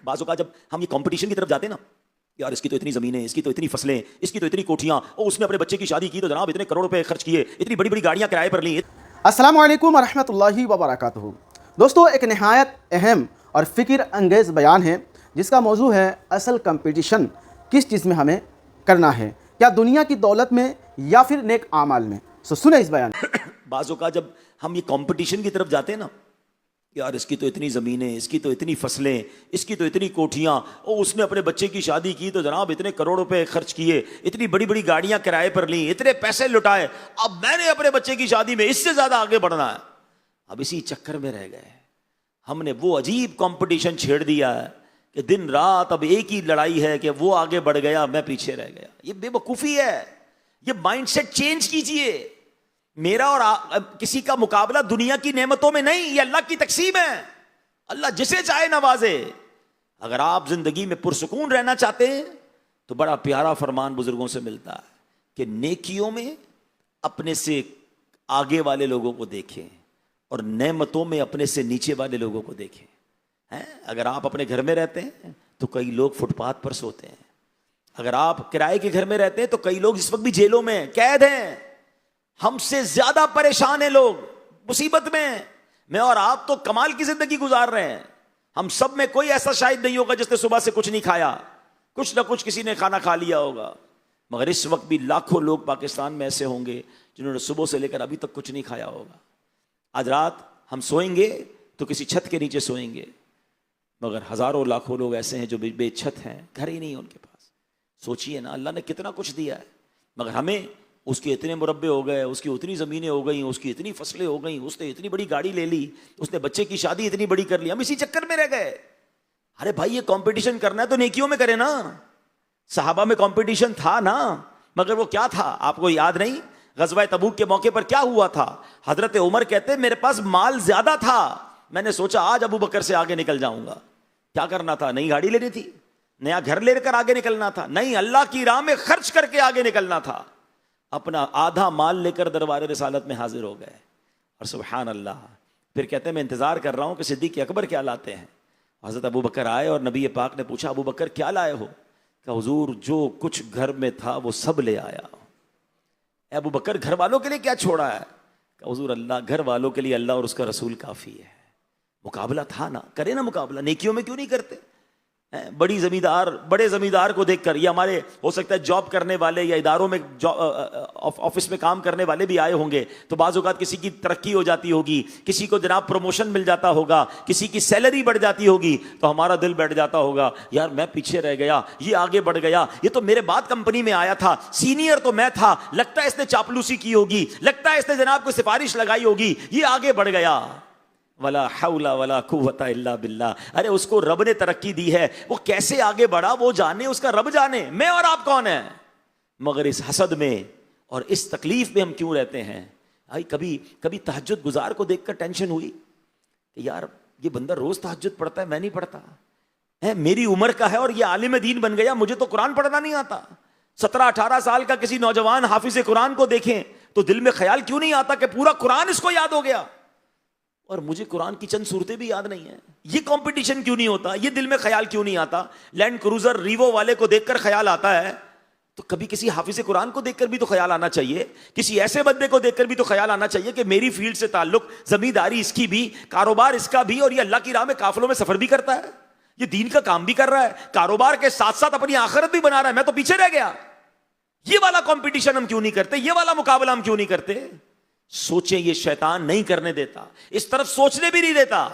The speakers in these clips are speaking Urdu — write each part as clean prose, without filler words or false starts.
بعض اوقات جب ہم یہ کمپٹیشن کی طرف جاتے ہیں نا، یار اس کی تو اتنی زمینیں، اس کی تو اتنی فصلیں، اس کی تو اتنی کوٹھیاں، اور اس نے اپنے بچے کی شادی کی تو جناب اتنے کروڑ روپے خرچ کیے، اتنی بڑی بڑی گاڑیاں کرائے پر لیں. السلام علیکم ورحمۃ اللہ وبرکاتہ. دوستو، ایک نہایت اہم اور فکر انگیز بیان ہے جس کا موضوع ہے اصل کمپٹیشن کس چیز میں ہمیں کرنا ہے، کیا دنیا کی دولت میں یا پھر نیک اعمال میں. سنیں اس بیان. بعض اوقات جب ہم یہ کمپٹیشن کی طرف جاتے ہیں نا، یار اس کی تو اتنی زمینیں، اس کی تو اتنی فصلیں، اس کی تو اتنی کوٹھیاں، اور اس نے اپنے بچے کی شادی کی تو جناب اتنے کروڑ روپے خرچ کیے، اتنی بڑی بڑی گاڑیاں کرائے پر لیں، اتنے پیسے لٹائے، اب میں نے اپنے بچے کی شادی میں اس سے زیادہ آگے بڑھنا ہے. اب اسی چکر میں رہ گئے. ہم نے وہ عجیب کمپٹیشن چھیڑ دیا ہے کہ دن رات اب ایک ہی لڑائی ہے کہ وہ آگے بڑھ گیا، میں پیچھے رہ گیا. یہ بے وقوفی ہے. یہ مائنڈ سیٹ چینج کیجئے. میرا اور کسی کا مقابلہ دنیا کی نعمتوں میں نہیں، یہ اللہ کی تقسیم ہے. اللہ جسے چاہے نوازے. اگر آپ زندگی میں پرسکون رہنا چاہتے ہیں تو بڑا پیارا فرمان بزرگوں سے ملتا ہے کہ نیکیوں میں اپنے سے آگے والے لوگوں کو دیکھیں اور نعمتوں میں اپنے سے نیچے والے لوگوں کو دیکھیں. اگر آپ اپنے گھر میں رہتے ہیں تو کئی لوگ فٹ پاتھ پر سوتے ہیں. اگر آپ کرائے کے گھر میں رہتے ہیں تو کئی لوگ اس وقت بھی جیلوں میں قید ہیں. ہم سے زیادہ پریشان ہیں لوگ، مصیبت میں. میں اور آپ تو کمال کی زندگی گزار رہے ہیں. ہم سب میں کوئی ایسا شاید نہیں ہوگا جس نے صبح سے کچھ نہیں کھایا، کچھ نہ کچھ کسی نے کھانا کھا لیا ہوگا. مگر اس وقت بھی لاکھوں لوگ پاکستان میں ایسے ہوں گے جنہوں نے صبح سے لے کر ابھی تک کچھ نہیں کھایا ہوگا. آج رات ہم سوئیں گے تو کسی چھت کے نیچے سوئیں گے، مگر ہزاروں لاکھوں لوگ ایسے ہیں جو بے چھت ہیں، گھر ہی نہیں ہے ان کے پاس. سوچئے نا، اللہ نے کتنا کچھ دیا ہے، مگر ہمیں اس کے اتنے مربع ہو گئے، اس کی اتنی زمینیں ہو گئیں، اس کی اتنی فصلیں ہو گئیں، اس نے اتنی بڑی گاڑی لے لی، اس نے بچے کی شادی اتنی بڑی کر لی، ہم اسی چکر میں رہ گئے. ارے بھائی، یہ کمپٹیشن کرنا ہے تو نیکیوں میں کرے نا. صحابہ میں کمپٹیشن تھا نا، مگر وہ کیا تھا آپ کو یاد نہیں؟ غزوہ تبوک کے موقع پر کیا ہوا تھا؟ حضرت عمر کہتے میرے پاس مال زیادہ تھا، میں نے سوچا آج ابو بکر سے آگے نکل جاؤں گا. کیا کرنا تھا؟ نئی گاڑی لینی تھی، نیا گھر لے کر آگے نکلنا تھا. نہیں، اللہ کی راہ میں خرچ کر کے آگے نکلنا تھا. اپنا آدھا مال لے کر دربار رسالت میں حاضر ہو گئے. اور سبحان اللہ، پھر کہتے ہیں میں انتظار کر رہا ہوں کہ صدیق اکبر کیا لاتے ہیں. حضرت ابو بکر آئے اور نبی پاک نے پوچھا ابو بکر کیا لائے ہو؟ کہ حضور جو کچھ گھر میں تھا وہ سب لے آیا. اے ابو بکر، گھر والوں کے لیے کیا چھوڑا ہے؟ کہ حضور اللہ، گھر والوں کے لیے اللہ اور اس کا رسول کافی ہے. مقابلہ تھا نا، کرے نا مقابلہ. نیکیوں میں کیوں نہیں کرتے؟ بڑے زمیندار کو دیکھ کر، یہ ہمارے ہو سکتا ہے جاب کرنے والے یا اداروں میں آفس میں کام کرنے والے بھی آئے ہوں گے، تو بعض اوقات کسی کی ترقی ہو جاتی ہوگی، کسی کو جناب پروموشن مل جاتا ہوگا، کسی کی سیلری بڑھ جاتی ہوگی، تو ہمارا دل بیٹھ جاتا ہوگا یار میں پیچھے رہ گیا، یہ آگے بڑھ گیا، یہ تو میرے بعد کمپنی میں آیا تھا، سینئر تو میں تھا، لگتا ہے اس نے چاپلوسی کی ہوگی، لگتا ہے اس نے جناب کوئی سفارش لگائی ہوگی، یہ آگے بڑھ گیا. ولا حول ولا قوت الا باللہ. ارے اس کو رب نے ترقی دی ہے، وہ کیسے آگے بڑھا وہ جانے، اس کا رب جانے. میں اور آپ کون ہیں؟ مگر اس حسد میں اور اس تکلیف میں ہم کیوں رہتے ہیں؟ کبھی تہجد گزار کو دیکھ کر ٹینشن ہوئی کہ یار یہ بندہ روز تہجد پڑھتا ہے، میں نہیں پڑھتا. میری عمر کا ہے اور یہ عالم دین بن گیا، مجھے تو قرآن پڑھنا نہیں آتا. 17-18 سال کا کسی نوجوان حافظ قرآن کو دیکھیں تو دل میں خیال کیوں نہیں آتا کہ پورا قرآن اس کو یاد ہو گیا اور مجھے قرآن کی چند صورتیں بھی یاد نہیں ہیں. یہ کمپٹیشن کیوں نہیں ہوتا؟ یہ دل میں خیال کیوں نہیں آتا؟ لینڈ کروزر ریوو والے کو دیکھ کر خیال آتا ہے تو کبھی کسی حافظ قرآن کو دیکھ کر بھی تو خیال آنا چاہیے، کسی ایسے بندے کو دیکھ کر بھی تو خیال آنا چاہیے کہ میری فیلڈ سے تعلق، زمینداری اس کی بھی، کاروبار اس کا بھی، اور یہ اللہ کی راہ میں قافلوں میں سفر بھی کرتا ہے، یہ دین کا کام بھی کر رہا ہے، کاروبار کے ساتھ ساتھ اپنی آخرت بھی بنا رہا ہے، میں تو پیچھے رہ گیا. یہ والا کمپٹیشن ہم کیوں نہیں کرتے؟ یہ والا مقابلہ ہم کیوں نہیں کرتے؟ سوچیں، یہ شیطان نہیں کرنے دیتا، اس طرف سوچنے بھی نہیں دیتا.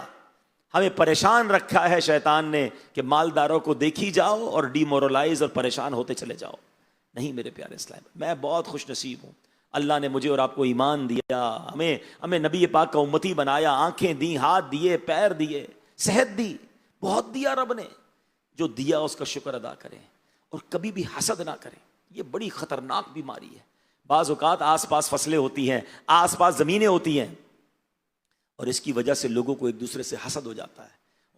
ہمیں پریشان رکھا ہے شیطان نے کہ مالداروں کو دیکھی جاؤ اور ڈی مورلائز اور پریشان ہوتے چلے جاؤ. نہیں میرے پیارے اسلام، میں بہت خوش نصیب ہوں. اللہ نے مجھے اور آپ کو ایمان دیا، ہمیں نبی پاک کا امتی بنایا، آنکھیں دی، ہاتھ دیے، پیر دیے، صحت دی، بہت دیا رب نے. جو دیا اس کا شکر ادا کریں اور کبھی بھی حسد نہ کریں. یہ بڑی خطرناک بیماری ہے. بعض اوقات آس پاس فصلیں ہوتی ہیں، آس پاس زمینیں ہوتی ہیں، اور اس کی وجہ سے لوگوں کو ایک دوسرے سے حسد ہو جاتا ہے.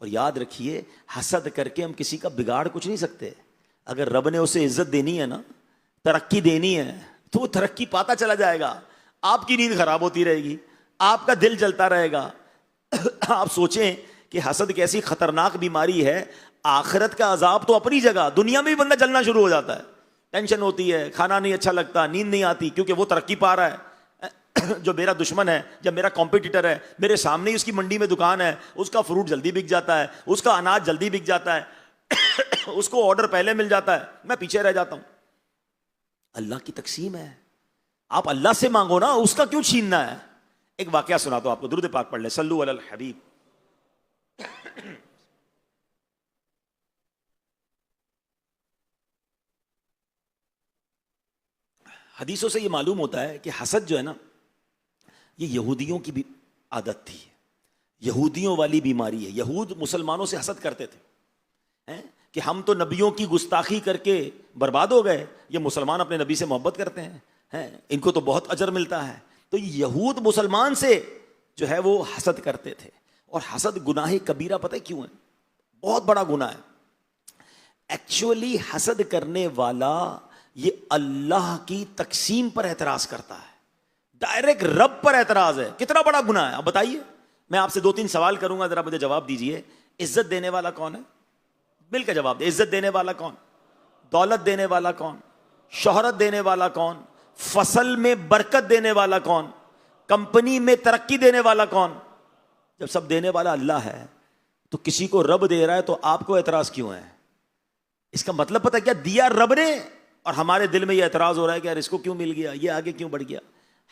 اور یاد رکھیے، حسد کر کے ہم کسی کا بگاڑ کچھ نہیں سکتے. اگر رب نے اسے عزت دینی ہے نا، ترقی دینی ہے، تو وہ ترقی پاتا چلا جائے گا. آپ کی نیند خراب ہوتی رہے گی، آپ کا دل جلتا رہے گا. آپ سوچیں کہ حسد کیسی خطرناک بیماری ہے. آخرت کا عذاب تو اپنی جگہ، دنیا میں بھی بندہ جلنا شروع ہو جاتا ہے، ٹینشن ہوتی ہے، کھانا نہیں اچھا لگتا، نیند نہیں آتی، کیونکہ وہ ترقی پا رہا ہے۔ جو میرا دشمن ہے یا میرا کمپیٹیٹر ہے، میرے سامنے ہی اس کی منڈی میں دکان ہے، اس کا فروٹ جلدی بک جاتا ہے، اس کا اناج جلدی بک جاتا ہے، اس کو آرڈر پہلے مل جاتا ہے، میں پیچھے رہ جاتا ہوں۔ اللہ کی تقسیم ہے، آپ اللہ سے مانگو نا، اس کا کیوں چھیننا ہے؟ ایک واقعہ سناتا ہوں آپ کو، درود پاک پڑھ لیں، صلو علی الحبیب۔ حدیثوں سے یہ معلوم ہوتا ہے کہ حسد جو ہے نا، یہ یہودیوں کی بھی عادت تھی، یہودیوں والی بیماری ہے۔ یہود مسلمانوں سے حسد کرتے تھے کہ ہم تو نبیوں کی گستاخی کر کے برباد ہو گئے، یہ مسلمان اپنے نبی سے محبت کرتے ہیں، ان کو تو بہت اجر ملتا ہے۔ تو یہود مسلمان سے جو ہے وہ حسد کرتے تھے، اور حسد گناہ کبیرہ پتہ ہے کیوں ہے؟ بہت بڑا گناہ ہے۔ ایکچولی حسد کرنے والا یہ اللہ کی تقسیم پر اعتراض کرتا ہے، ڈائریکٹ رب پر اعتراض ہے۔ کتنا بڑا گناہ ہے؟ اب بتائیے، میں آپ سے 2-3 سوال کروں گا، ذرا مجھے جواب دیجئے۔ عزت دینے والا کون ہے؟ مل کے جواب دے۔ عزت دینے والا کون؟ دولت دینے والا کون؟ شہرت دینے والا کون؟ فصل میں برکت دینے والا کون؟ کمپنی میں ترقی دینے والا کون؟ جب سب دینے والا اللہ ہے تو کسی کو رب دے رہا ہے تو آپ کو اعتراض کیوں ہے؟ اس کا مطلب پتہ کیا؟ دیا رب نے، اور ہمارے دل میں یہ اعتراض ہو رہا ہے کہ یار اس کو کیوں مل گیا، یہ آگے کیوں بڑھ گیا۔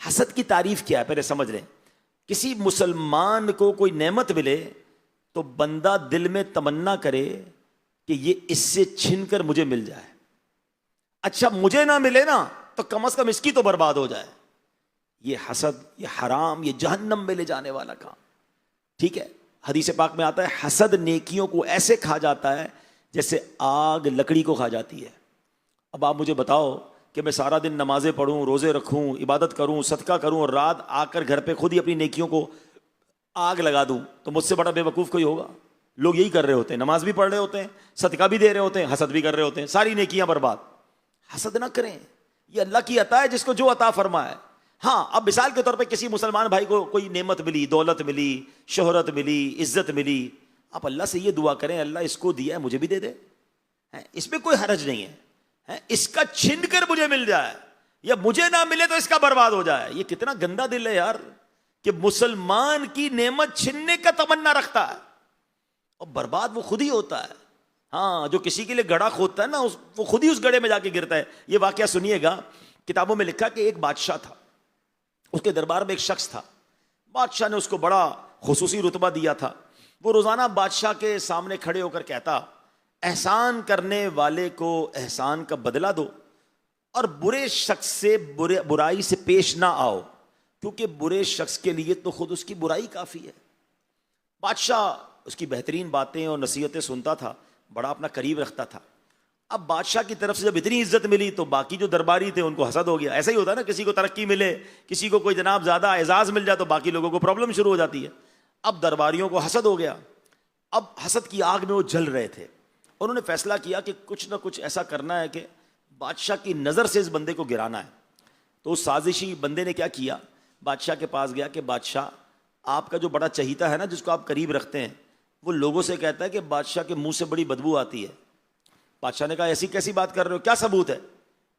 حسد کی تعریف کیا ہے پہلے سمجھ لیں۔ کسی مسلمان کو کوئی نعمت ملے تو بندہ دل میں تمنا کرے کہ یہ اس سے چھن کر مجھے مل جائے، اچھا مجھے نہ ملے نا تو کم از کم اس کی تو برباد ہو جائے۔ یہ حسد، یہ حرام، یہ جہنم میں لے جانے والا کام، ٹھیک ہے؟ حدیث پاک میں آتا ہے حسد نیکیوں کو ایسے کھا جاتا ہے جیسے آگ لکڑی کو کھا جاتی ہے۔ اب آپ مجھے بتاؤ کہ میں سارا دن نمازیں پڑھوں، روزے رکھوں، عبادت کروں، صدقہ کروں، اور رات آ کر گھر پہ خود ہی اپنی نیکیوں کو آگ لگا دوں، تو مجھ سے بڑا بے وقوف کوئی ہوگا؟ لوگ یہی کر رہے ہوتے ہیں، نماز بھی پڑھ رہے ہوتے ہیں، صدقہ بھی دے رہے ہوتے ہیں، حسد بھی کر رہے ہوتے ہیں، ساری نیکیاں برباد۔ حسد نہ کریں، یہ اللہ کی عطا ہے، جس کو جو عطا فرمائے۔ ہاں، اب مثال کے طور پہ کسی مسلمان بھائی کو کوئی نعمت ملی، دولت ملی، شہرت ملی، عزت ملی، آپ اللہ سے یہ دعا کریں اللہ اس کو دیا ہے مجھے بھی دے دے، اس میں کوئی حرج نہیں ہے، اس کا چھن کر مجھے مل جائے، یا مجھے نہ ملے تو اس کا برباد ہو جائے۔ یہ کتنا گندا دل ہے یار، کہ مسلمان کی نعمت چھننے کا تمنا رکھتا ہے، اور برباد وہ خود ہی ہوتا ہے۔ ہاں، جو کسی کے لیے گڑھا کھودتا ہے نا، وہ خود ہی اس گڑھے میں جا کے گرتا ہے۔ یہ واقعہ سنیے گا، کتابوں میں لکھا کہ ایک بادشاہ تھا، اس کے دربار میں ایک شخص تھا، بادشاہ نے اس کو بڑا خصوصی رتبہ دیا تھا۔ وہ روزانہ بادشاہ کے سامنے کھڑے ہو کر کہتا، احسان کرنے والے کو احسان کا بدلہ دو، اور برے شخص سے برائی سے پیش نہ آؤ، کیونکہ برے شخص کے لیے تو خود اس کی برائی کافی ہے۔ بادشاہ اس کی بہترین باتیں اور نصیحتیں سنتا تھا، بڑا اپنا قریب رکھتا تھا۔ اب بادشاہ کی طرف سے جب اتنی عزت ملی تو باقی جو درباری تھے ان کو حسد ہو گیا۔ ایسا ہی ہوتا ہے نا، کسی کو ترقی ملے، کسی کو کوئی جناب زیادہ اعزاز مل جائے تو باقی لوگوں کو پرابلم شروع ہو جاتی ہے۔ اب درباریوں کو حسد ہو گیا، اب حسد کی آگ میں وہ جل رہے تھے۔ انہوں نے فیصلہ کیا کہ کچھ نہ کچھ ایسا کرنا ہے کہ بادشاہ کی نظر سے اس بندے کو گرانا ہے۔ تو اس سازشی بندے نے کیا کیا، بادشاہ کے پاس گیا کہ بادشاہ، آپ کا جو بڑا چہیتا ہے نا، جس کو آپ قریب رکھتے ہیں، وہ لوگوں سے کہتا ہے کہ بادشاہ کے منہ سے بڑی بدبو آتی ہے۔ بادشاہ نے کہا ایسی کیسی بات کر رہے ہو، کیا ثبوت ہے؟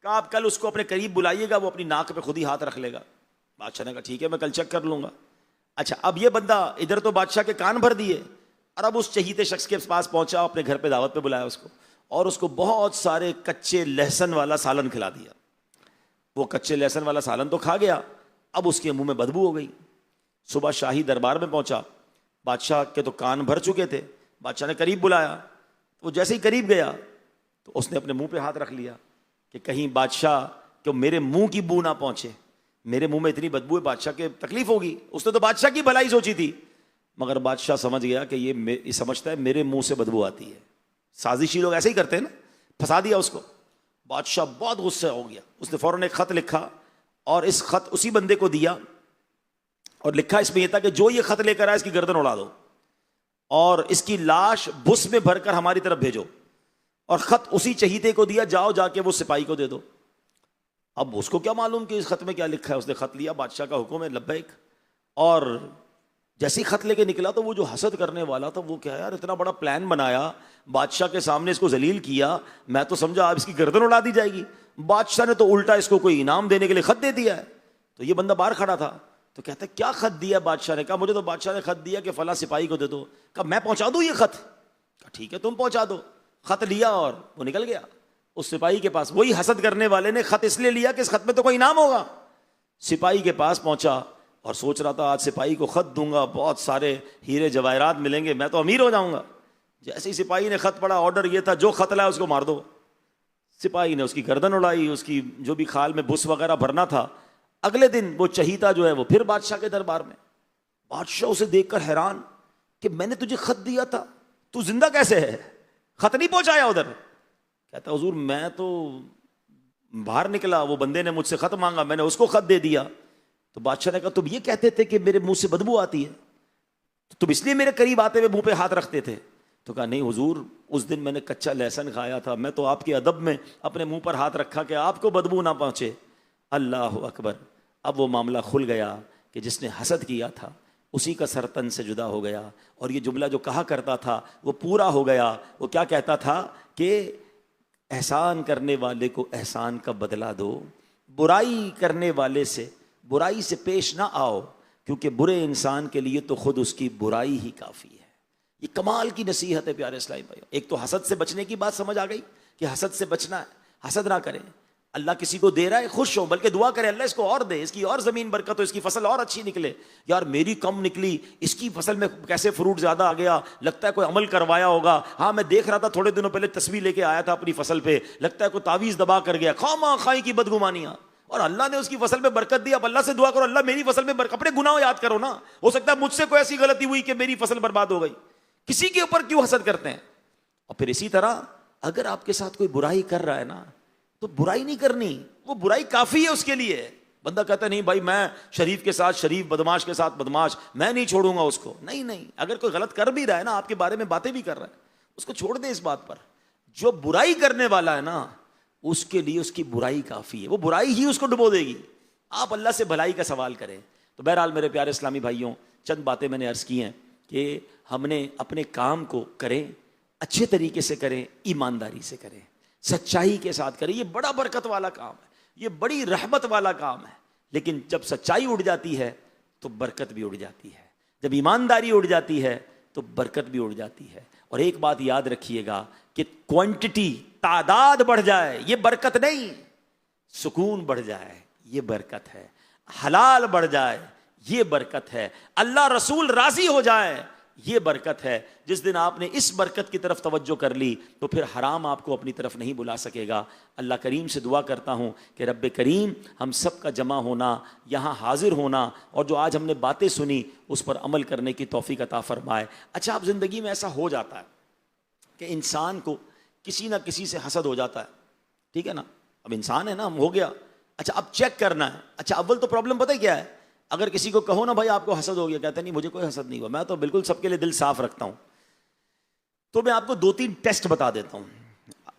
کہا آپ کل اس کو اپنے قریب بلائیے گا، وہ اپنی ناک پہ خود ہی ہاتھ رکھ لے گا۔ بادشاہ نے کہا ٹھیک ہے، میں کل چیک کر لوں گا۔ اچھا، اب یہ بندہ ادھر تو بادشاہ کے کان بھر دیے، اور اب اس چہیتے شخص کے پاس پہنچا، اپنے گھر پہ دعوت پہ بلایا اس کو، اور اس کو بہت سارے کچے لہسن والا سالن کھلا دیا۔ وہ کچے لہسن والا سالن تو کھا گیا، اب اس کے منہ میں بدبو ہو گئی۔ صبح شاہی دربار میں پہنچا، بادشاہ کے تو کان بھر چکے تھے، بادشاہ نے قریب بلایا، وہ جیسے ہی قریب گیا تو اس نے اپنے منہ پہ ہاتھ رکھ لیا کہ کہیں بادشاہ کہ میرے منہ کی بو نہ پہنچے، میرے منہ میں اتنی بدبو ہے، بادشاہ کے تکلیف ہوگی۔ اس نے تو بادشاہ کی بھلائی سوچی تھی، مگر بادشاہ سمجھ گیا کہ یہ سمجھتا ہے میرے منہ سے بدبو آتی ہے۔ سازشی لوگ ایسے ہی کرتے ہیں نا، پھنسا دیا اس کو۔ بادشاہ بہت غصہ ہو گیا، اس نے فوراً ایک خط لکھا، اور اس خط اسی بندے کو دیا، اور لکھا اس میں یہ تھا کہ جو یہ خط لے کر آئے اس کی گردن اڑا دو، اور اس کی لاش بھس میں بھر کر ہماری طرف بھیجو۔ اور خط اسی چہیتے کو دیا، جاؤ جا کے وہ سپاہی کو دے دو۔ اب اس کو کیا معلوم کہ اس خط میں کیا لکھا ہے، اس نے خط لیا، بادشاہ کا حکم ہے، لبیک، اور جیسے ہی خط لے کے نکلا تو وہ جو حسد کرنے والا تھا وہ کیا یار اتنا بڑا پلان بنایا، بادشاہ کے سامنے اس کو ذلیل کیا, میں تو سمجھا آپ اس کی گردن اڑا دی جائے گی, بادشاہ نے تو الٹا اس کو کوئی انعام دینے کے لیے خط دے دیا ہے. تو یہ بندہ باہر کھڑا تھا, تو کہتا ہے کیا خط دیا بادشاہ نے؟ کہا مجھے تو بادشاہ نے خط دیا کہ فلاں سپاہی کو دے دو. کہا میں پہنچا دوں یہ خط؟ کہا ٹھیک ہے تم پہنچا دو. خط لیا اور وہ نکل گیا اس سپاہی کے پاس. وہی حسد کرنے والے نے خط اس لیے لیا کہ اس خط میں تو کوئی انعام ہوگا. سپاہی کے پاس پہنچا اور سوچ رہا تھا آج سپاہی کو خط دوں گا, بہت سارے ہیرے جواہرات ملیں گے, میں تو امیر ہو جاؤں گا. جیسے ہی سپاہی نے خط پڑھا, آرڈر یہ تھا جو خط لایا اس کو مار دو. سپاہی نے اس کی گردن اڑائی, اس کی جو بھی کھال میں بس وغیرہ بھرنا تھا. اگلے دن وہ چہیتا جو ہے وہ پھر بادشاہ کے دربار میں. بادشاہ اسے دیکھ کر حیران کہ میں نے تجھے خط دیا تھا, تو زندہ کیسے ہے؟ خط نہیں پہنچایا ادھر. کہتا حضور میں تو باہر نکلا, وہ بندے نے مجھ سے خط مانگا, میں نے اس کو خط دے دیا. تو بادشاہ نے کہا تم یہ کہتے تھے کہ میرے منہ سے بدبو آتی ہے, تو تم اس لیے میرے قریب آتے ہوئے منہ پہ ہاتھ رکھتے تھے؟ تو کہا نہیں حضور, اس دن میں نے کچا لہسن کھایا تھا, میں تو آپ کے ادب میں اپنے منہ پر ہاتھ رکھا کہ آپ کو بدبو نہ پہنچے. اللہ اکبر. اب وہ معاملہ کھل گیا کہ جس نے حسد کیا تھا اسی کا سر تن سے جدا ہو گیا, اور یہ جملہ جو کہا کرتا تھا وہ پورا ہو گیا. وہ کیا کہتا تھا کہ احسان کرنے والے کو احسان کا بدلہ دو, برائی کرنے والے سے برائی سے پیش نہ آؤ, کیونکہ برے انسان کے لیے تو خود اس کی برائی ہی کافی ہے. یہ کمال کی نصیحت ہے پیارے اسلامی بھائیو. ایک تو حسد سے بچنے کی بات سمجھ آ گئی کہ حسد سے بچنا ہے, حسد نہ کریں. اللہ کسی کو دے رہا ہے خوش ہو, بلکہ دعا کرے اللہ اس کو اور دے, اس کی اور زمین برکت ہو, اس کی فصل اور اچھی نکلے. یار میری کم نکلی, اس کی فصل میں کیسے فروٹ زیادہ آ گیا, لگتا ہے کوئی عمل کروایا ہوگا. ہاں میں دیکھ رہا تھا تھوڑے دنوں پہلے تصویر لے کے آیا تھا اپنی فصل پہ, لگتا ہے کوئی تعویذ دبا کر گیا. خواہ خواہی کی بدگمانیاں, اور اللہ نے اس کی فصل میں برکت دی. اب اللہ سے دعا کرو اللہ میری فصل میں برکت. اپنے گناہ یاد کرو نا, ہو سکتا ہے مجھ سے کوئی ایسی غلطی ہوئی کہ میری فصل برباد ہو گئی. کسی کے اوپر کیوں حسد کرتے ہیں؟ اور پھر اسی طرح اگر آپ کے ساتھ کوئی برائی کر رہا ہے نا, تو برائی نہیں کرنی, وہ برائی کافی ہے اس کے لیے. بندہ کہتا ہے نہیں بھائی میں شریف کے ساتھ شریف, بدماش کے ساتھ بدماش, میں نہیں چھوڑوں گا اس کو. نہیں نہیں, اگر کوئی غلط کر بھی رہا ہے نا, آپ کے بارے میں باتیں بھی کر رہا ہے, اس کو چھوڑ دیں اس بات پر. جو برائی کرنے والا ہے نا اس کے لیے اس کی برائی کافی ہے, وہ برائی ہی اس کو ڈبو دے گی. آپ اللہ سے بھلائی کا سوال کریں. تو بہرحال میرے پیارے اسلامی بھائیوں, چند باتیں میں نے عرض کی ہیں کہ ہم نے اپنے کام کو کریں, اچھے طریقے سے کریں, ایمانداری سے کریں, سچائی کے ساتھ کریں. یہ بڑا برکت والا کام ہے, یہ بڑی رحمت والا کام ہے. لیکن جب سچائی اڑ جاتی ہے تو برکت بھی اڑ جاتی ہے, جب ایمانداری اڑ جاتی ہے تو برکت بھی اڑ جاتی ہے. اور ایک بات یاد رکھیے گا کہ کوانٹٹی, تعداد بڑھ جائے یہ برکت نہیں, سکون بڑھ جائے یہ برکت ہے, حلال بڑھ جائے یہ برکت ہے, اللہ رسول راضی ہو جائے یہ برکت ہے. جس دن آپ نے اس برکت کی طرف توجہ کر لی تو پھر حرام آپ کو اپنی طرف نہیں بلا سکے گا. اللہ کریم سے دعا کرتا ہوں کہ رب کریم ہم سب کا جمع ہونا, یہاں حاضر ہونا, اور جو آج ہم نے باتیں سنی اس پر عمل کرنے کی توفیق عطا فرمائے. اچھا, اب زندگی میں ایسا ہو جاتا ہے کہ انسان کو کسی نہ کسی سے حسد ہو جاتا ہے, ٹھیک ہے نا, اب انسان ہے نا, ہم ہو گیا. اچھا اب چیک کرنا ہے. اچھا اول تو پرابلم پتہ ہے کیا ہے, اگر کسی کو کہو نا بھائی آپ کو حسد ہو گیا, کہتے ہیں نہیں مجھے کوئی حسد نہیں ہوا, میں تو بالکل سب کے لیے دل صاف رکھتا ہوں. تو میں آپ کو 2-3 ٹیسٹ بتا دیتا ہوں.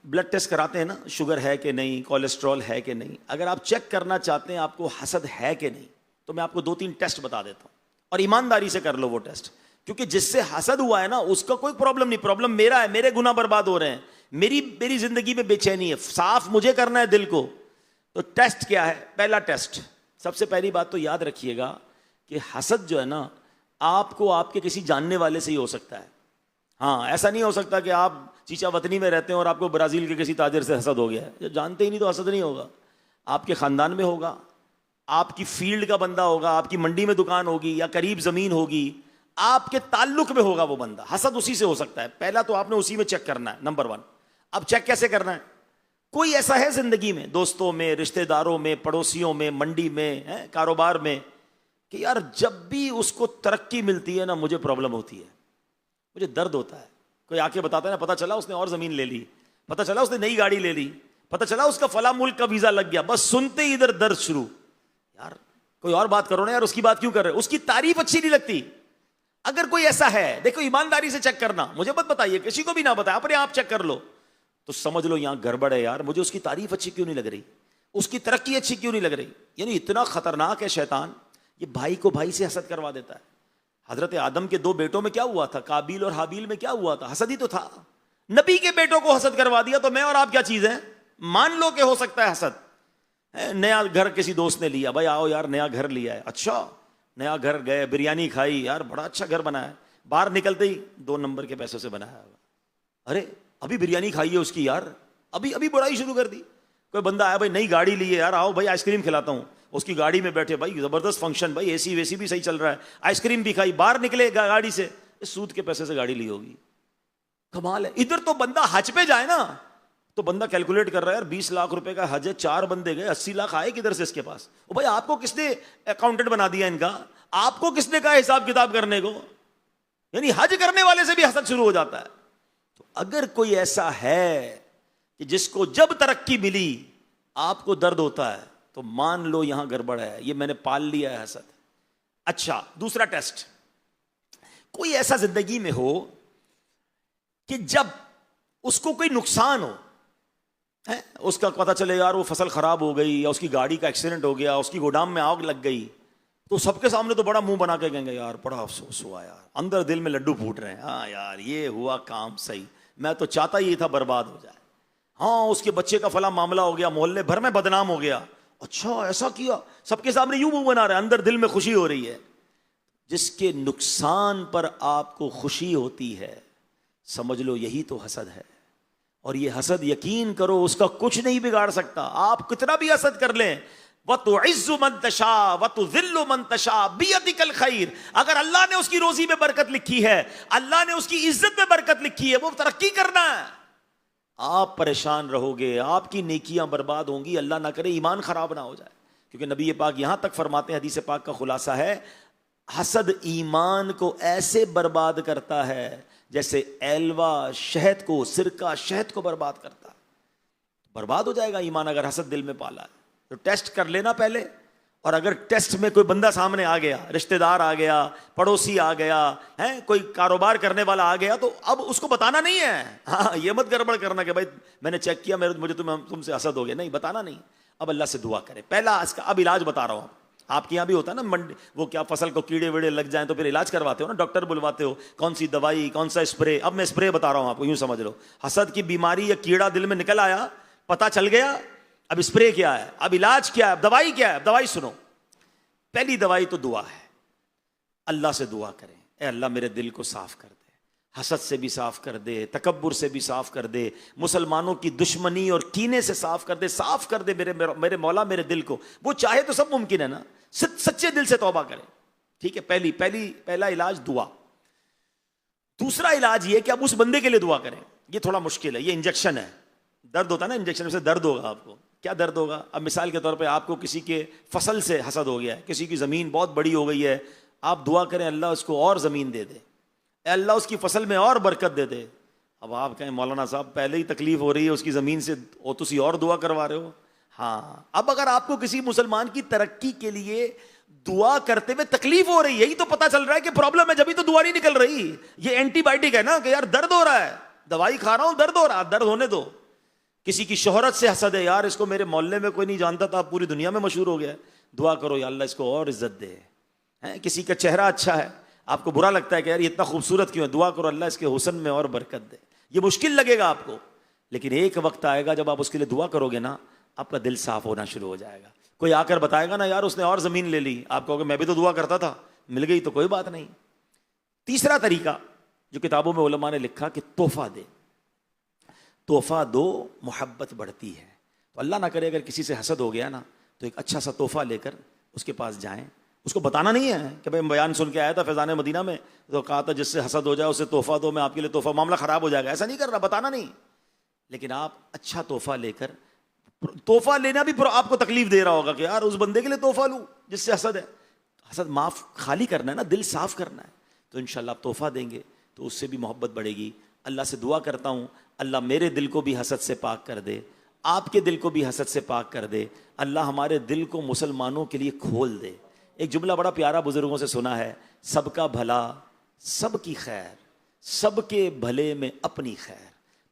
بلڈ ٹیسٹ کراتے ہیں نا, شوگر ہے کہ نہیں, کولیسٹرول ہے کہ نہیں. اگر آپ چیک کرنا چاہتے ہیں آپ کو حسد ہے کہ نہیں, تو میں آپ کو 2-3 ٹیسٹ بتا دیتا ہوں, اور ایمانداری سے کر لو وہ ٹیسٹ. کیونکہ جس سے حسد ہوا ہے نا اس کا کوئی پرابلم نہیں, پرابلم میرا ہے, میرے گناہ برباد ہو رہے ہیں, میری زندگی میں بے چینی ہے, صاف مجھے کرنا ہے دل کو. تو ٹیسٹ کیا ہے؟ پہلا ٹیسٹ, سب سے پہلی بات تو یاد رکھیے گا کہ حسد جو ہے نا آپ کو آپ کے کسی جاننے والے سے ہی ہو سکتا ہے. ہاں, ایسا نہیں ہو سکتا کہ آپ چیچا وطنی میں رہتے ہیں اور آپ کو برازیل کے کسی تاجر سے حسد ہو گیا ہے. جو جانتے ہی نہیں تو حسد نہیں ہوگا. آپ کے خاندان میں ہوگا, آپ کی فیلڈ کا بندہ ہوگا, آپ کی منڈی میں دکان ہوگی یا قریب زمین ہوگی, آپ کے تعلق میں ہوگا وہ بندہ, حسد اسی سے ہو سکتا ہے. پہلا تو آپ نے اسی میں چیک کرنا ہے, نمبر 1. اب چیک کیسے کرنا ہے؟ کوئی ایسا ہے زندگی میں, دوستوں میں, رشتہ داروں میں, پڑوسیوں میں, منڈی میں, کاروبار میں, کہ یار جب بھی اس کو ترقی ملتی ہے نا مجھے پرابلم ہوتی ہے, مجھے درد ہوتا ہے. کوئی آ کے بتاتا ہے نا, پتہ چلا اس نے اور زمین لے لی, پتہ چلا اس نے نئی گاڑی لے لی, پتہ چلا اس کا فلاں ملک کا ویزا لگ گیا, بس سنتے ہی ادھر درد شروع. یار کوئی اور بات کرو نا یار, اس کی بات کیوں کر رہے, اس کی تعریف اچھی نہیں لگتی. اگر کوئی ایسا ہے, دیکھو ایمانداری سے چیک کرنا, مجھے مت بتائیے, کسی کو بھی نہ بتائے, اپنے آپ چیک کر لو, تو سمجھ لو یہاں گڑبڑ ہے. یار مجھے اس کی تعریف اچھی کیوں نہیں لگ رہی, اس کی ترقی اچھی کیوں نہیں لگ رہی. یعنی اتنا خطرناک ہے شیطان, یہ بھائی کو بھائی سے حسد کروا دیتا ہے. حضرت آدم کے 2 بیٹوں میں کیا ہوا تھا, قابیل اور حابیل میں کیا ہوا تھا, حسد ہی تو تھا. نبی کے بیٹوں کو حسد کروا دیا تو میں اور آپ کیا چیز ہے؟ مان لو کہ ہو سکتا ہے حسد. نیا گھر کسی دوست نے لیا, بھائی آؤ یار نیا گھر لیا ہے, اچھا نیا گھر گئے, بریانی کھائی, یار بڑا اچھا گھر بنا ہے, باہر نکلتے ہی 2 نمبر کے پیسوں سے بنایا ہوگا. ارے ابھی بریانی کھائی ہے اس کی یار, ابھی بڑائی شروع کر دی. کوئی بندہ آیا, بھائی نئی گاڑی لی ہے یار, آؤ بھائی آئس کریم کھلاتا ہوں, اس کی گاڑی میں بیٹھے, بھائی زبردست فنکشن, بھائی اے سی ویسی بھی صحیح چل رہا ہے, آئس کریم بھی کھائی, باہر نکلے گاڑی سے, سود کے پیسے سے گاڑی لی ہوگی. کمال ہے. ادھر تو بندہ حج پہ جائے نا تو بندہ کیلکولیٹ کر رہا ہے, یار 20 لاکھ روپے کا حج ہے, 4 بندے گئے, 80 لاکھ آئے کدھر سے اس کے پاس. او بھائی آپ کو کس نے اکاؤنٹنٹ بنا دیا ان کا, آپ کو کس نے کہا حساب کتاب کرنے کو؟ یعنی حج کرنے والے سے بھی حسد شروع ہو جاتا ہے. تو اگر کوئی ایسا ہے کہ جس کو جب ترقی ملی آپ کو درد ہوتا ہے تو مان لو یہاں گڑبڑ ہے, یہ میں نے پال لیا ہے حسد. اچھا دوسرا ٹیسٹ, کوئی ایسا زندگی میں ہو کہ جب اس کو کوئی نقصان ہو, اس کا پتہ چلے یار وہ فصل خراب ہو گئی, یا اس کی گاڑی کا ایکسیڈنٹ ہو گیا, اس کی گودام میں آگ لگ گئی, تو سب کے سامنے تو بڑا منہ بنا کے کہیں گے یار بڑا افسوس ہوا یار, اندر دل میں لڈو پھوٹ رہے ہیں, ہاں یار یہ ہوا کام صحیح, میں تو چاہتا ہی تھا برباد ہو جائے. ہاں اس کے بچے کا فلاں معاملہ ہو گیا, محلے بھر میں بدنام ہو گیا, اچھا ایسا کیا, سب کے سامنے یوں منہ بنا رہے ہیں, اندر دل میں خوشی ہو رہی ہے. جس کے نقصان پر آپ کو خوشی ہوتی ہے سمجھ لو یہی تو حسد ہے. اور یہ حسد یقین کرو اس کا کچھ نہیں بگاڑ سکتا, آپ کتنا بھی حسد کر لیں. وَتُعِزُّ مَن تَشَاءُ وَتُذِلُّ مَن تَشَاءُ بِيَدِكَ الْخَيْرُ. اگر اللہ نے اس کی روزی میں برکت لکھی ہے, اللہ نے اس کی عزت میں برکت لکھی ہے, وہ ترقی کرنا ہے, آپ پریشان رہو گے, آپ کی نیکیاں برباد ہوں گی, اللہ نہ کرے ایمان خراب نہ ہو جائے. کیونکہ نبی پاک یہاں تک فرماتے ہیں, حدیث پاک کا خلاصہ ہے, حسد ایمان کو ایسے برباد کرتا ہے جیسے ایلوا شہد کو, سرکہ شہد کو برباد کرتا ہے. برباد ہو جائے گا ایمان اگر حسد دل میں پالا ہے. تو ٹیسٹ کر لینا پہلے, اور اگر ٹیسٹ میں کوئی بندہ سامنے آ گیا, رشتہ دار آ گیا, پڑوسی آ گیا, کوئی کاروبار کرنے والا آ گیا, تو اب اس کو بتانا نہیں ہے. ہاں یہ مت گڑبڑ کرنا کہ بھائی میں نے چیک کیا مجھے تم سے حسد ہو گیا, نہیں بتانا نہیں. اب اللہ سے دعا کرے. پہلا اس کا اب علاج بتا رہا ہوں. آپ کے یہاں بھی ہوتا ہے نا وہ کیا فصل کو کیڑے ویڑے لگ جائیں تو پھر علاج کرواتے ہو نا, ڈاکٹر بلواتے ہو, کون سی دوائی کون سا اسپرے. اب میں اسپرے بتا رہا ہوں آپ کو, یوں سمجھ لو حسد کی بیماری یا کیڑا دل میں نکل آیا, پتہ چل گیا, اب اسپرے کیا ہے, اب علاج کیا ہے, اب دوائی کیا ہے. اب دوائی سنو, پہلی دوائی تو دعا ہے. اللہ سے دعا کریں, اے اللہ میرے دل کو صاف کر دے, حسد سے بھی صاف کر دے, تکبر سے بھی صاف کر دے, مسلمانوں کی دشمنی اور کینے سے صاف کر دے, صاف کر دے میرے مولا میرے دل کو. وہ چاہے تو سب ممکن ہے نا, سچے دل سے توبہ کریں. ٹھیک ہے, پہلا علاج دعا. دوسرا علاج یہ کہ اب اس بندے کے لیے دعا کریں. یہ تھوڑا مشکل ہے, یہ انجیکشن ہے, درد ہوتا ہے نا انجیکشن سے درد ہوگا آپ کو. کیا درد ہوگا؟ اب مثال کے طور پہ آپ کو کسی کے فصل سے حسد ہو گیا ہے, کسی کی زمین بہت بڑی ہو گئی ہے, آپ دعا کریں اللہ اس کو اور زمین دے دے, اے اللہ اس کی فصل میں اور برکت دے دے. اب آپ کہیں مولانا صاحب پہلے ہی تکلیف ہو رہی ہے اس کی زمین سے, اور تسی اور دعا کروا رہے ہو. ہاں اب اگر آپ کو کسی مسلمان کی ترقی کے لیے دعا کرتے ہوئے تکلیف ہو رہی ہے, یہی تو پتا چل رہا ہے کہ پرابلم ہے, جبھی تو دعا نہیں نکل رہی. یہ اینٹی بائیوٹک ہے نا کہ یار درد ہو رہا ہے, دوائی کھا رہا ہوں درد ہو رہا ہے, درد ہونے دو. کسی کی شہرت سے حسد ہے, یار اس کو میرے محلے میں کوئی نہیں جانتا تھا, پوری دنیا میں مشہور ہو گیا ہے, دعا کرو یا اللہ اس کو اور عزت دے. کسی کا چہرہ اچھا ہے, آپ کو برا لگتا ہے کہ یار یہ اتنا خوبصورت کیوں ہے, دعا کرو اللہ اس کے حسن میں اور برکت دے. یہ مشکل لگے گا آپ کو, لیکن ایک وقت آئے گا جب آپ اس کے لیے دعا کرو گے نا, آپ کا دل صاف ہونا شروع ہو جائے گا. کوئی آ کر بتائے گا نا یار اس نے اور زمین لے لی, آپ کہو گے میں بھی تو دعا کرتا تھا, مل گئی تو کوئی بات نہیں. تیسرا طریقہ جو کتابوں میں علماء نے لکھا کہ تحفہ دے, تحفہ دو محبت بڑھتی ہے. تو اللہ نہ کرے اگر کسی سے حسد ہو گیا نا تو ایک اچھا سا تحفہ لے کر اس کے پاس جائیں. اس کو بتانا نہیں ہے کہ بھائی بیان سن کے آیا تھا فیضان مدینہ میں تو کہا تھا جس سے حسد ہو جائے اسے تحفہ دو, میں آپ کے لیے تحفہ, معاملہ خراب ہو جائے گا, ایسا نہیں کر رہا, بتانا نہیں. لیکن آپ اچھا تحفہ لے کر, تحفہ لینا بھی آپ کو تکلیف دے رہا ہوگا کہ یار اس بندے کے لیے تحفہ لوں جس سے حسد ہے. حسد معاف خالی کرنا ہے نا, دل صاف کرنا ہے. تو انشاءاللہ آپ تحفہ دیں گے تو اس سے بھی محبت بڑھے گی. اللہ سے دعا کرتا ہوں اللہ میرے دل کو بھی حسد سے پاک کر دے, آپ کے دل کو بھی حسد سے پاک کر دے. اللہ ہمارے دل کو مسلمانوں کے لیے کھول دے. ایک جملہ بڑا پیارا بزرگوں سے سنا ہے, سب کا بھلا سب کی خیر, سب کے بھلے میں اپنی خیر.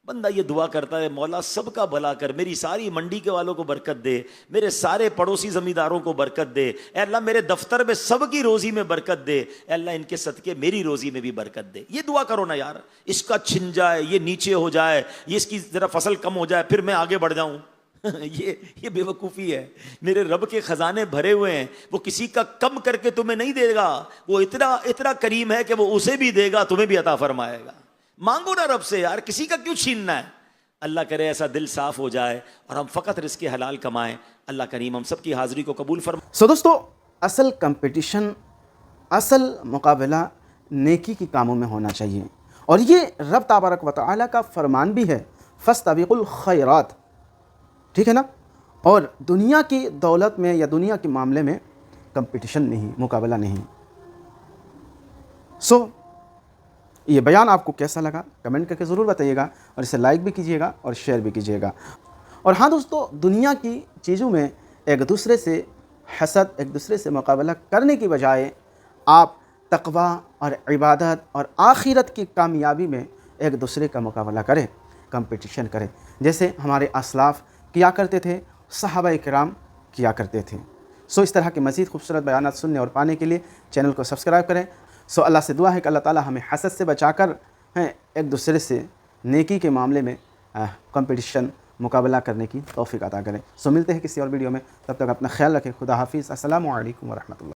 بندہ یہ دعا کرتا ہے مولا سب کا بھلا کر، میری ساری منڈی کے والوں کو برکت دے، میرے سارے پڑوسی زمینداروں کو برکت دے، اے اللہ میرے دفتر میں سب کی روزی میں برکت دے، اے اللہ ان کے صدقے میری روزی میں بھی برکت دے. یہ دعا کرو نا یار. اس کا چھن جائے، یہ نیچے ہو جائے، یہ اس کی ذرا فصل کم ہو جائے، پھر میں آگے بڑھ جاؤں. یہ بے وقوفی ہے. میرے رب کے خزانے بھرے ہوئے ہیں، وہ کسی کا کم کر کے تمہیں نہیں دے گا. وہ اتنا کریم ہے کہ وہ اسے بھی دے گا، تمہیں بھی عطا فرمائے گا. مانگو نا رب سے یار، کسی کا کیوں چھیننا ہے. اللہ کرے ایسا دل صاف ہو جائے اور ہم فقط رزق حلال کمائیں. اللہ کریم ہم سب کی حاضری کو قبول فرمائے. دوستو، اصل کمپٹیشن، اصل مقابلہ نیکی کی کاموں میں ہونا چاہیے، اور یہ رب تبارک و تعالیٰ کا فرمان بھی ہے، فاستبقوا الخیرات. ٹھیک ہے نا. اور دنیا کی دولت میں یا دنیا کے معاملے میں کمپٹیشن نہیں، مقابلہ نہیں. یہ بیان آپ کو کیسا لگا کمنٹ کر کے ضرور بتائیے گا، اور اسے لائک بھی کیجیے گا اور شیئر بھی کیجیے گا. اور ہاں دوستو، دنیا کی چیزوں میں ایک دوسرے سے حسد، ایک دوسرے سے مقابلہ کرنے کی بجائے آپ تقوی اور عبادت اور آخرت کی کامیابی میں ایک دوسرے کا مقابلہ کریں، کمپٹیشن کریں، جیسے ہمارے اسلاف کیا کرتے تھے، صحابہ کرام کیا کرتے تھے. اس طرح کے مزید خوبصورت بیانات سننے اور پانے کے لیے چینل کو سبسکرائب کریں. اللہ سے دعا ہے کہ اللہ تعالیٰ ہمیں حسد سے بچا کر ایک دوسرے سے نیکی کے معاملے میں کمپٹیشن، مقابلہ کرنے کی توفیق عطا کریں. ملتے ہیں کسی اور ویڈیو میں، تب تک اپنا خیال رکھیں. خدا حافظ. السلام علیکم ورحمۃ اللہ.